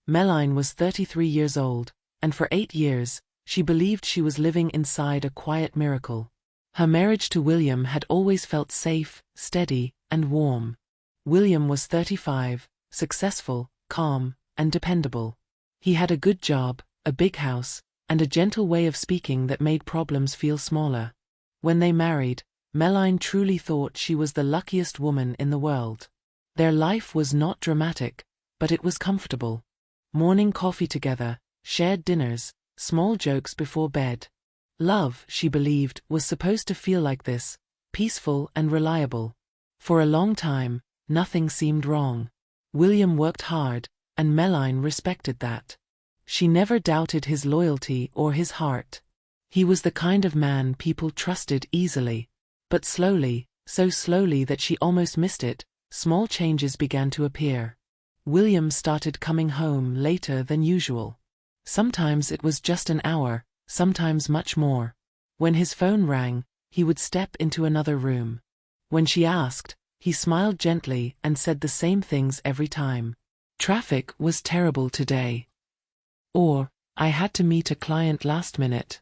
Meline was 33 years old, and for 8 years, she believed she was living inside a quiet miracle. Her marriage to William had always felt safe, steady, and warm. William was 35, successful, calm, and dependable. He had a good job, a big house, and a gentle way of speaking that made problems feel smaller. When they married, Meline truly thought she was the luckiest woman in the world. Their life was not dramatic, but it was comfortable. Morning coffee together, shared dinners, small jokes before bed. Love, she believed, was supposed to feel like this, peaceful and reliable. For a long time, nothing seemed wrong. William worked hard, and Meline respected that. She never doubted his loyalty or his heart. He was the kind of man people trusted easily. But slowly, so slowly that she almost missed it, small changes began to appear. William started coming home later than usual. Sometimes it was just an hour, sometimes much more. When his phone rang, he would step into another room. When she asked, he smiled gently and said the same things every time. "Traffic was terrible today." Or, "I had to meet a client last minute."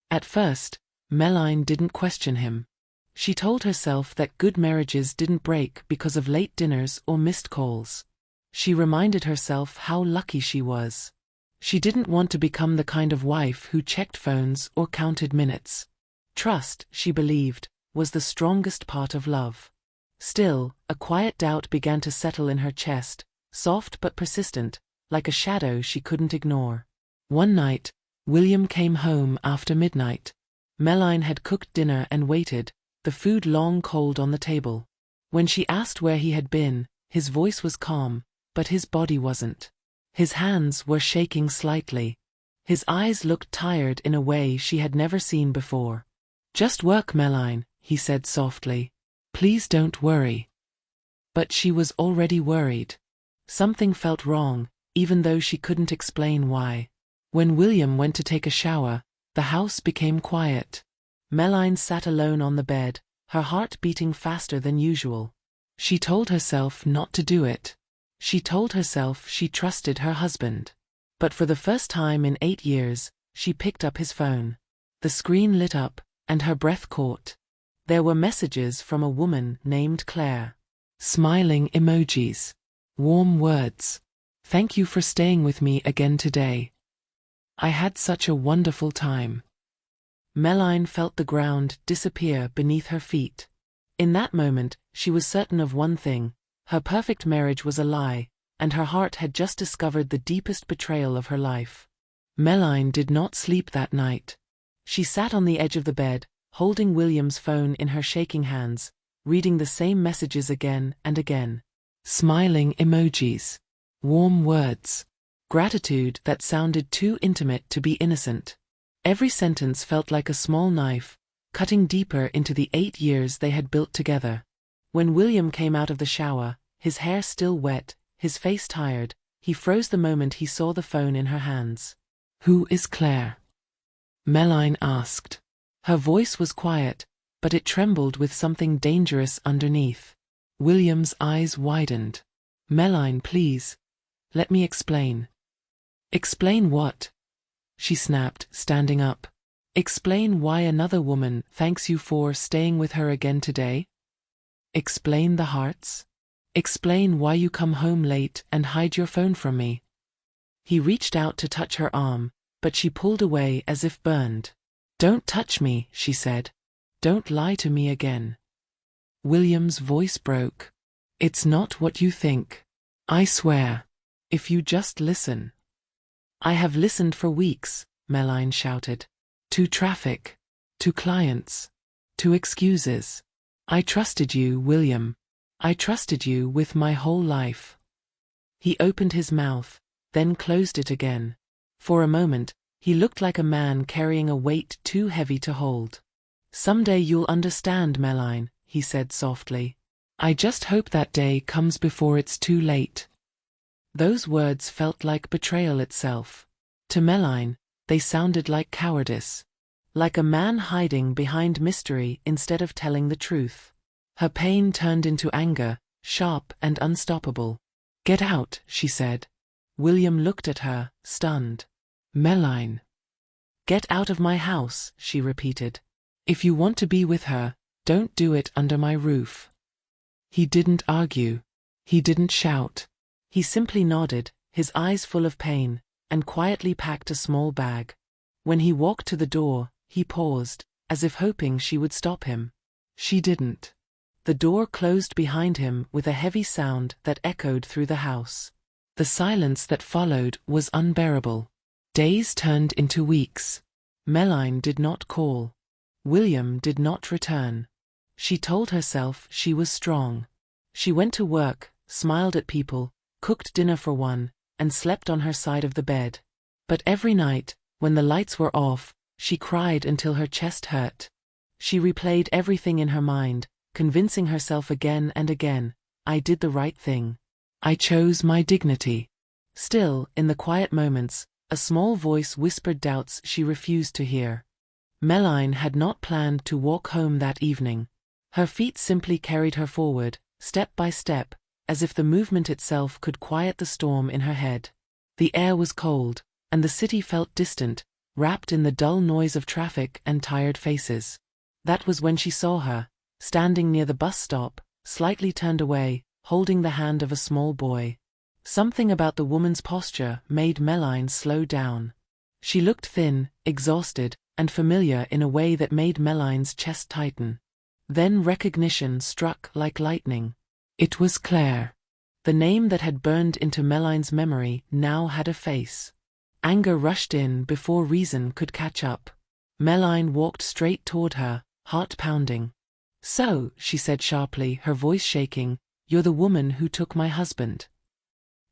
At first, Meline didn't question him. She told herself that good marriages didn't break because of late dinners or missed calls. She reminded herself how lucky she was. She didn't want to become the kind of wife who checked phones or counted minutes. Trust, she believed, was the strongest part of love. Still, a quiet doubt began to settle in her chest, soft but persistent, like a shadow she couldn't ignore. One night, William came home after midnight. Meline had cooked dinner and waited, the food long cold on the table. When she asked where he had been, his voice was calm, but his body wasn't. His hands were shaking slightly. His eyes looked tired in a way she had never seen before. "Just work, Meline," he said softly. "Please don't worry." But she was already worried. Something felt wrong, even though she couldn't explain why. When William went to take a shower, the house became quiet. Meline sat alone on the bed, her heart beating faster than usual. She told herself not to do it. She told herself she trusted her husband. But for the first time in 8 years, she picked up his phone. The screen lit up, and her breath caught. There were messages from a woman named Claire. Smiling emojis. Warm words. "Thank you for staying with me again today. I had such a wonderful time." Meline felt the ground disappear beneath her feet. In that moment, she was certain of one thing: her perfect marriage was a lie, and her heart had just discovered the deepest betrayal of her life. Meline did not sleep that night. She sat on the edge of the bed, holding William's phone in her shaking hands, reading the same messages again and again. Smiling emojis. Warm words. Gratitude that sounded too intimate to be innocent. Every sentence felt like a small knife, cutting deeper into the 8 years they had built together. When William came out of the shower, his hair still wet, his face tired, he froze the moment he saw the phone in her hands. "Who is Claire?" Meline asked. Her voice was quiet, but it trembled with something dangerous underneath. William's eyes widened. "Meline, please. Let me explain." "Explain what?" she snapped, standing up. "Explain why another woman thanks you for staying with her again today? Explain the hearts? Explain why you come home late and hide your phone from me?" He reached out to touch her arm, but she pulled away as if burned. "Don't touch me," she said. "Don't lie to me again." William's voice broke. "It's not what you think. I swear. If you just listen." "I have listened for weeks," Meline shouted. "To traffic. To clients. To excuses. I trusted you, William. I trusted you with my whole life." He opened his mouth, then closed it again. For a moment, he looked like a man carrying a weight too heavy to hold. "Someday you'll understand, Meline," he said softly. "I just hope that day comes before it's too late." Those words felt like betrayal itself. To Meline, they sounded like cowardice. Like a man hiding behind mystery instead of telling the truth. Her pain turned into anger, sharp and unstoppable. "Get out," she said. William looked at her, stunned. "Meline." "Get out of my house," she repeated. "If you want to be with her, don't do it under my roof." He didn't argue. He didn't shout. He simply nodded, his eyes full of pain, and quietly packed a small bag. When he walked to the door, he paused, as if hoping she would stop him. She didn't. The door closed behind him with a heavy sound that echoed through the house. The silence that followed was unbearable. Days turned into weeks. Meline did not call. William did not return. She told herself she was strong. She went to work, smiled at people, cooked dinner for one, and slept on her side of the bed. But every night, when the lights were off, she cried until her chest hurt. She replayed everything in her mind, convincing herself again and again, "I did the right thing. I chose my dignity." Still, in the quiet moments, a small voice whispered doubts she refused to hear. Meline had not planned to walk home that evening. Her feet simply carried her forward, step by step, as if the movement itself could quiet the storm in her head. The air was cold, and the city felt distant, wrapped in the dull noise of traffic and tired faces. That was when she saw her, standing near the bus stop, slightly turned away, holding the hand of a small boy. Something about the woman's posture made Meline slow down. She looked thin, exhausted, and familiar in a way that made Meline's chest tighten. Then recognition struck like lightning. It was Claire. The name that had burned into Meline's memory now had a face. Anger rushed in before reason could catch up. Meline walked straight toward her, heart pounding. "So," she said sharply, her voice shaking, "you're the woman who took my husband."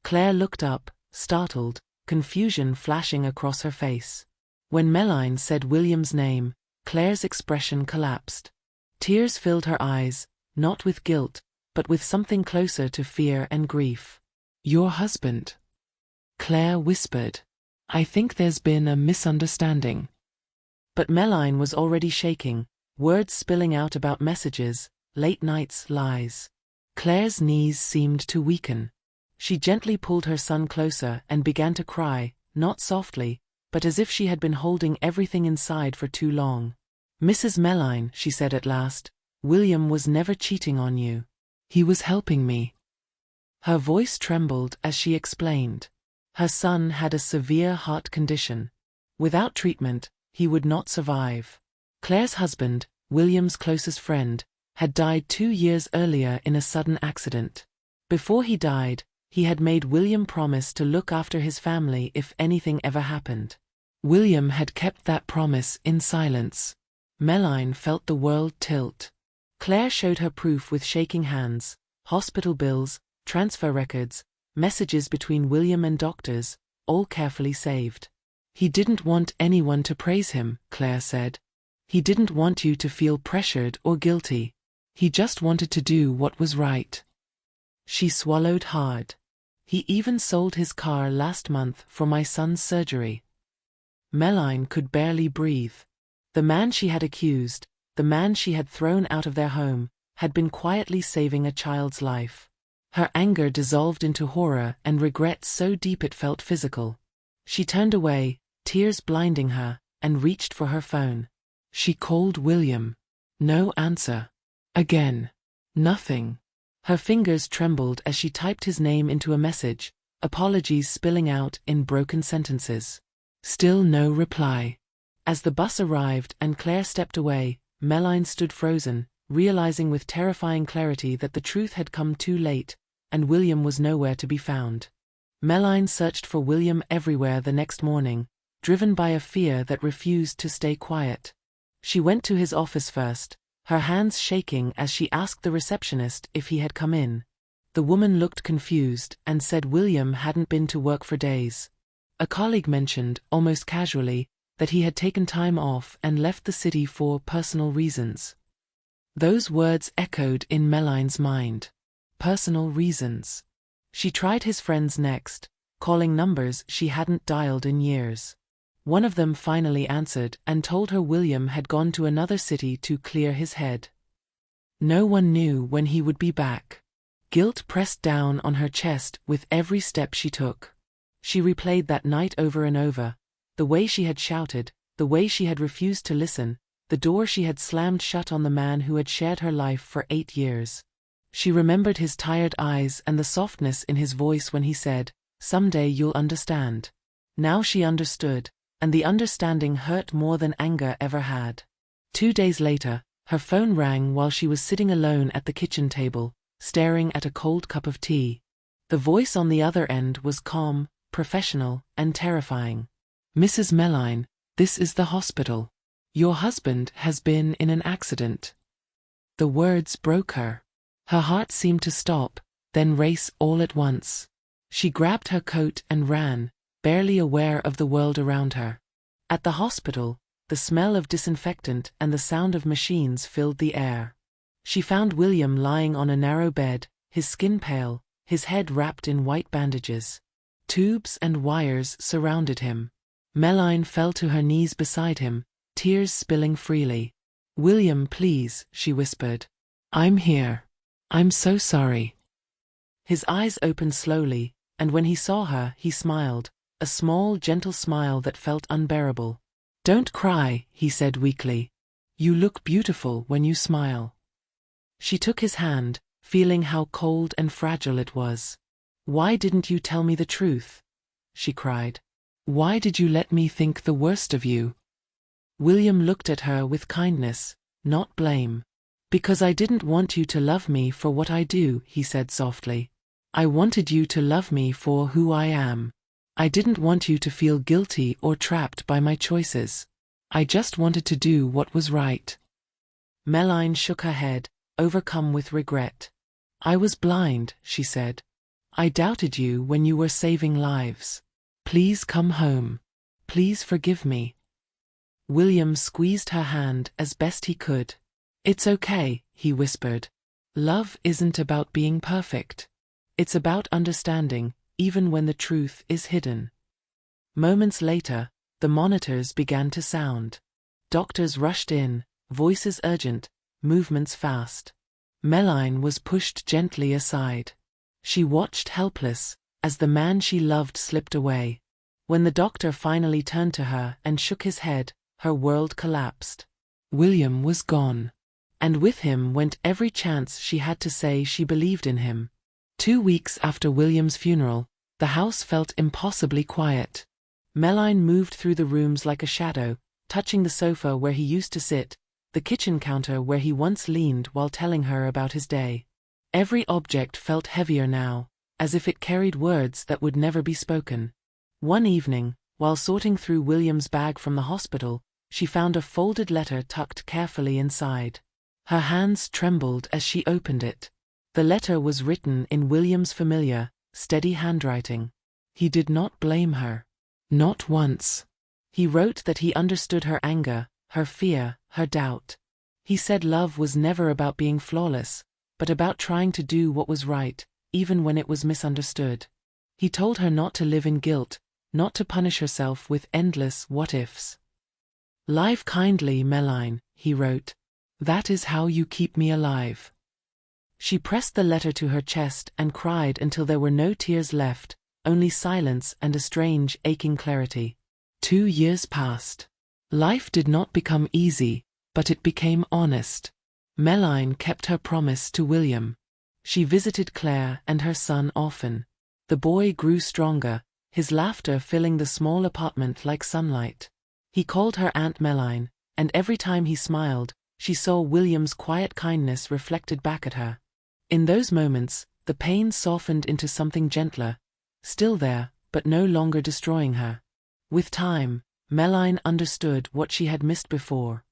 Claire looked up, startled, confusion flashing across her face. When Meline said William's name, Claire's expression collapsed. Tears filled her eyes, not with guilt, but with something closer to fear and grief. "Your husband," Claire whispered. "I think there's been a misunderstanding." But Meline was already shaking, words spilling out about messages, late nights, lies. Claire's knees seemed to weaken. She gently pulled her son closer and began to cry, not softly, but as if she had been holding everything inside for too long. "Mrs. Meline," she said at last, "William was never cheating on you. He was helping me." Her voice trembled as she explained. Her son had a severe heart condition. Without treatment, he would not survive. Claire's husband, William's closest friend, had died 2 years earlier in a sudden accident. Before he died, he had made William promise to look after his family if anything ever happened. William had kept that promise in silence. Meline felt the world tilt. Claire showed her proof with shaking hands: hospital bills, transfer records, messages between William and doctors, all carefully saved. "He didn't want anyone to praise him," Claire said. "He didn't want you to feel pressured or guilty. He just wanted to do what was right." She swallowed hard. "He even sold his car last month for my son's surgery." Meline could barely breathe. The man she had accused, the man she had thrown out of their home, had been quietly saving a child's life. Her anger dissolved into horror and regret so deep it felt physical. She turned away, tears blinding her, and reached for her phone. She called William. No answer. Again. Nothing. Her fingers trembled as she typed his name into a message, apologies spilling out in broken sentences. Still no reply. As the bus arrived and Claire stepped away, Meline stood frozen, realizing with terrifying clarity that the truth had come too late, and William was nowhere to be found. Meline searched for William everywhere the next morning, driven by a fear that refused to stay quiet. She went to his office first, her hands shaking as she asked the receptionist if he had come in. The woman looked confused and said William hadn't been to work for days. A colleague mentioned, almost casually, that he had taken time off and left the city for personal reasons. Those words echoed in Meline's mind. Personal reasons. She tried his friends next, calling numbers she hadn't dialed in years. One of them finally answered and told her William had gone to another city to clear his head. No one knew when he would be back. Guilt pressed down on her chest with every step she took. She replayed that night over and over. The way she had shouted, the way she had refused to listen, the door she had slammed shut on the man who had shared her life for 8 years. She remembered his tired eyes and the softness in his voice when he said, "Someday you'll understand." Now she understood, and the understanding hurt more than anger ever had. 2 days later, her phone rang while she was sitting alone at the kitchen table, staring at a cold cup of tea. The voice on the other end was calm, professional, and terrifying. "Mrs. Meline, this is the hospital. Your husband has been in an accident." The words broke her. Her heart seemed to stop, then race all at once. She grabbed her coat and ran, barely aware of the world around her. At the hospital, the smell of disinfectant and the sound of machines filled the air. She found William lying on a narrow bed, his skin pale, his head wrapped in white bandages. Tubes and wires surrounded him. Meline fell to her knees beside him, tears spilling freely. "William, please," she whispered. "I'm here. I'm so sorry." His eyes opened slowly, and when he saw her, he smiled, a small, gentle smile that felt unbearable. "Don't cry," he said weakly. "You look beautiful when you smile." She took his hand, feeling how cold and fragile it was. "Why didn't you tell me the truth?" she cried. "Why did you let me think the worst of you?" William looked at her with kindness, not blame. "Because I didn't want you to love me for what I do," he said softly. "I wanted you to love me for who I am. I didn't want you to feel guilty or trapped by my choices. I just wanted to do what was right." Meline shook her head, overcome with regret. "I was blind," she said. "I doubted you when you were saving lives. Please come home. Please forgive me." William squeezed her hand as best he could. "It's okay," he whispered. "Love isn't about being perfect. It's about understanding, even when the truth is hidden." Moments later, the monitors began to sound. Doctors rushed in, voices urgent, movements fast. Meline was pushed gently aside. She watched helpless, as the man she loved slipped away. When the doctor finally turned to her and shook his head, her world collapsed. William was gone. And with him went every chance she had to say she believed in him. 2 weeks after William's funeral, the house felt impossibly quiet. Meline moved through the rooms like a shadow, touching the sofa where he used to sit, the kitchen counter where he once leaned while telling her about his day. Every object felt heavier now, as if it carried words that would never be spoken. One evening, while sorting through William's bag from the hospital, she found a folded letter tucked carefully inside. Her hands trembled as she opened it. The letter was written in William's familiar, steady handwriting. He did not blame her. Not once. He wrote that he understood her anger, her fear, her doubt. He said love was never about being flawless, but about trying to do what was right, even when it was misunderstood. He told her not to live in guilt, not to punish herself with endless what-ifs. "Live kindly, Meline," he wrote. "That is how you keep me alive." She pressed the letter to her chest and cried until there were no tears left, only silence and a strange, aching clarity. 2 years passed. Life did not become easy, but it became honest. Meline kept her promise to William. She visited Claire and her son often. The boy grew stronger, his laughter filling the small apartment like sunlight. He called her Aunt Meline, and every time he smiled, she saw William's quiet kindness reflected back at her. In those moments, the pain softened into something gentler, still there, but no longer destroying her. With time, Meline understood what she had missed before.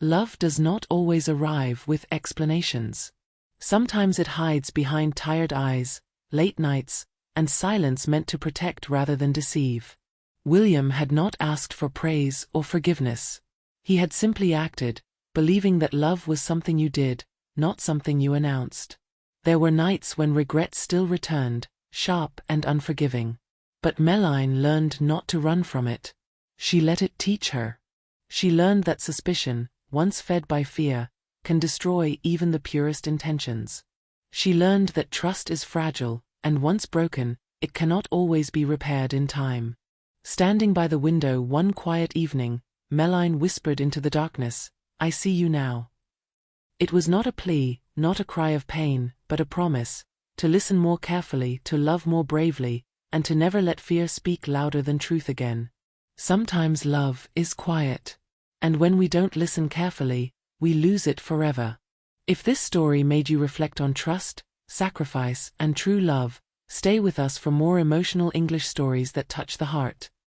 Love does not always arrive with explanations. Sometimes it hides behind tired eyes, late nights, and silence meant to protect rather than deceive. William had not asked for praise or forgiveness. He had simply acted, believing that love was something you did, not something you announced. There were nights when regret still returned, sharp and unforgiving. But Meline learned not to run from it. She let it teach her. She learned that suspicion, once fed by fear, can destroy even the purest intentions. She learned that trust is fragile, and once broken, it cannot always be repaired in time. Standing by the window one quiet evening, Meline whispered into the darkness, "I see you now." It was not a plea, not a cry of pain, but a promise, to listen more carefully, to love more bravely, and to never let fear speak louder than truth again. Sometimes love is quiet. And when we don't listen carefully, we lose it forever. If this story made you reflect on trust, sacrifice, and true love, stay with us for more emotional English stories that touch the heart.